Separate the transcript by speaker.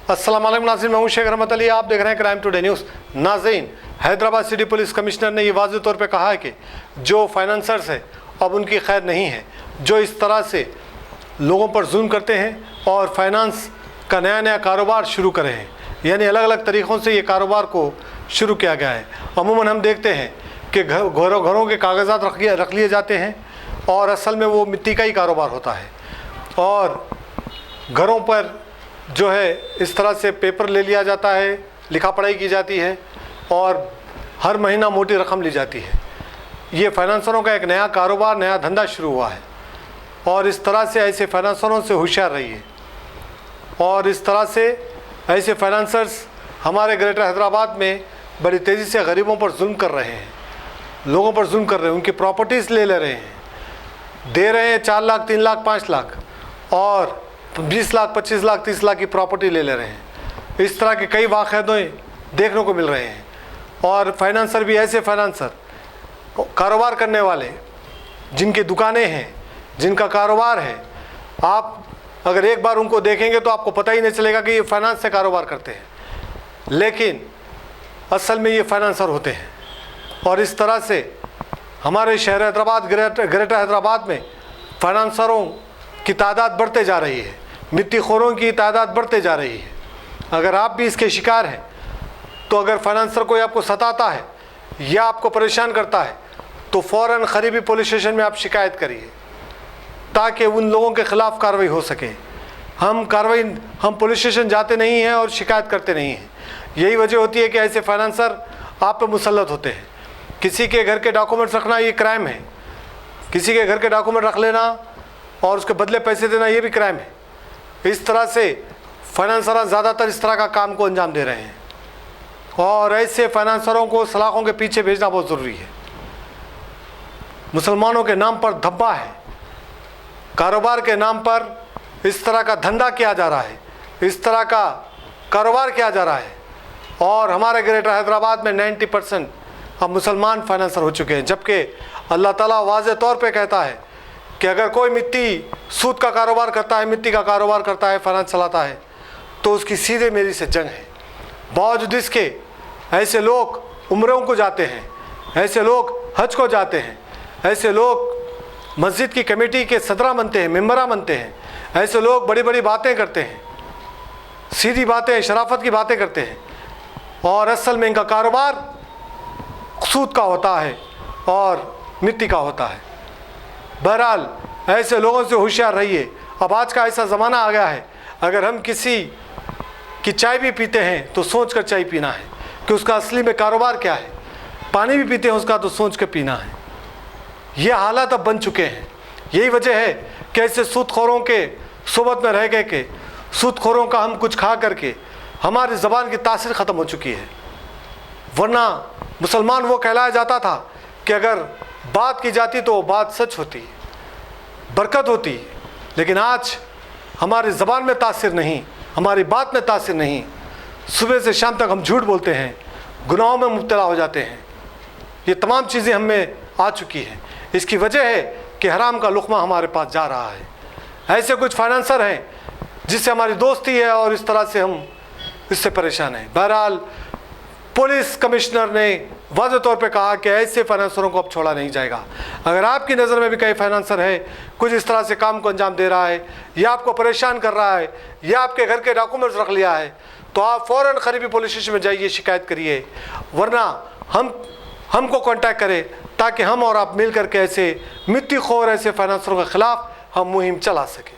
Speaker 1: अस्सलाम वालेकुम नाज़रीन, मैं हूं शेख रहमत अली, आप देख रहे हैं क्राइम टुडे न्यूज़। नाज़रीन, हैदराबाद सिटी पुलिस कमिश्नर ने ये वाज़ेह तौर पे कहा है कि जो फाइनेंसर्स है अब उनकी खैर नहीं है, जो इस तरह से लोगों पर जुल्म करते हैं और फाइनेंस का नया नया कारोबार शुरू करे हैं, यानी अलग अलग तरीक़ों से ये कारोबार को शुरू किया गया है। अमूमन हम देखते हैं कि घरों के कागज़ात रख लिए जाते हैं और असल में वो मिट्टी का ही कारोबार होता है, और घरों पर जो है इस तरह से पेपर ले लिया जाता है, लिखा पढ़ाई की जाती है और हर महीना मोटी रकम ली जाती है। ये फाइनेंसरों का एक नया कारोबार, नया धंधा शुरू हुआ है और इस तरह से ऐसे फाइनेंसरों से होशियार रहिए। और इस तरह से ऐसे फाइनेंसर्स हमारे ग्रेटर हैदराबाद में बड़ी तेज़ी से गरीबों पर जुल्म कर रहे हैं, लोगों पर जुल्म कर रहे हैं, उनकी प्रॉपर्टीज़ ले रहे हैं, दे रहे हैं 4 लाख 3 लाख 5 लाख और 20 लाख 25 लाख 30 लाख की प्रॉपर्टी ले रहे हैं। इस तरह के कई वाक़यात देखने को मिल रहे हैं। और फाइनेंसर भी ऐसे फाइनेंसर, कारोबार करने वाले जिनकी दुकानें हैं, जिनका कारोबार है, आप अगर एक बार उनको देखेंगे तो आपको पता ही नहीं चलेगा कि ये फाइनेंस से कारोबार करते हैं, लेकिन असल में ये फाइनेंसर होते हैं। और इस तरह से हमारे शहर हैदराबाद, ग्रेटर हैदराबाद में फाइनेंसरों की तादाद बढ़ते जा रही है, मिट्टी खोरों की तादाद बढ़ते जा रही है। अगर आप भी इसके शिकार हैं तो अगर फाइनेंसर कोई आपको सताता है या आपको परेशान करता है तो फ़ौरन करीबी पुलिस स्टेशन में आप शिकायत करिए ताकि उन लोगों के ख़िलाफ़ कार्रवाई हो सके। हम पुलिस स्टेशन जाते नहीं हैं और शिकायत करते नहीं हैं। यही वजह होती है कि ऐसे फाइनेंसर आप पे मुसल्लत होते हैं। किसी के घर के डॉक्यूमेंट्स रखना ये क्राइम है, किसी के घर के डॉक्यूमेंट रख लेना और उसके बदले पैसे देना ये भी क्राइम है। इस तरह से फाइनेंसर ज़्यादातर इस तरह का काम को अंजाम दे रहे हैं और ऐसे फाइनेंसरों को सलाखों के पीछे भेजना बहुत ज़रूरी है। मुसलमानों के नाम पर धब्बा है, कारोबार के नाम पर इस तरह का धंधा किया जा रहा है, इस तरह का कारोबार किया जा रहा है। और हमारे ग्रेटर हैदराबाद में 90% अब मुसलमान फाइनेंसर हो चुके हैं, जबकि अल्लाह ताला वाज़ेह तौर पे कहता है कि अगर कोई सूद का कारोबार करता है, मिट्टी का कारोबार करता है, फाइनेंस चलाता है, तो उसकी सीधे मेरी से जंग है। बावजूद इसके ऐसे लोग उम्रों को जाते हैं, ऐसे लोग हज को जाते हैं, ऐसे लोग मस्जिद की कमेटी के सदरा बनते हैं, मेंबरा बनते हैं, ऐसे लोग बड़ी बड़ी बातें करते हैं, सीधी बातें, शराफत की बातें करते हैं, और असल में इनका कारोबार सूद का होता है और मिट्टी का होता है। बहरहाल ऐसे लोगों से होशियार रहिए। अब आज का ऐसा ज़माना आ गया है, अगर हम किसी की चाय भी पीते हैं तो सोच कर चाय पीना है कि उसका असली में कारोबार क्या है। पानी भी पीते हैं उसका तो सोच कर पीना है। ये हालात अब बन चुके हैं। यही वजह है कि ऐसे सूदखोरों के सोबत में रह गए कि सूदखोरों का हम कुछ खा करके हमारी ज़बान की तासीर ख़त्म हो चुकी है। वरना मुसलमान वो कहलाया जाता था कि अगर बात की जाती तो वो बात सच होती, बरकत होती, लेकिन आज हमारी ज़बान में तासीर नहीं, हमारी बात में तासीर नहीं। सुबह से शाम तक हम झूठ बोलते हैं, गुनाहों में मुब्तला हो जाते हैं। ये तमाम चीज़ें हम में आ चुकी हैं। इसकी वजह है कि हराम का लुक़मा हमारे पास जा रहा है। ऐसे कुछ फाइनेंसर हैं जिससे हमारी दोस्ती है और इस तरह से हम इससे परेशान हैं। बहरहाल पुलिस कमिश्नर ने वाज़ेह तौर पे कहा कि ऐसे फाइनेंसरों को अब छोड़ा नहीं जाएगा। अगर आपकी नज़र में भी कोई फाइनेंसर है, कुछ इस तरह से काम को अंजाम दे रहा है या आपको परेशान कर रहा है या आपके घर के डॉक्यूमेंट्स रख लिया है, तो आप फ़ौरन करीबी पुलिस स्टेशन में जाइए, शिकायत करिए, वरना हमको कांटेक्ट करें ताकि हम और आप मिल करके ऐसे मिट्टी खोर, ऐसे फाइनेंसरों के ख़िलाफ़ हम मुहिम चला सकें।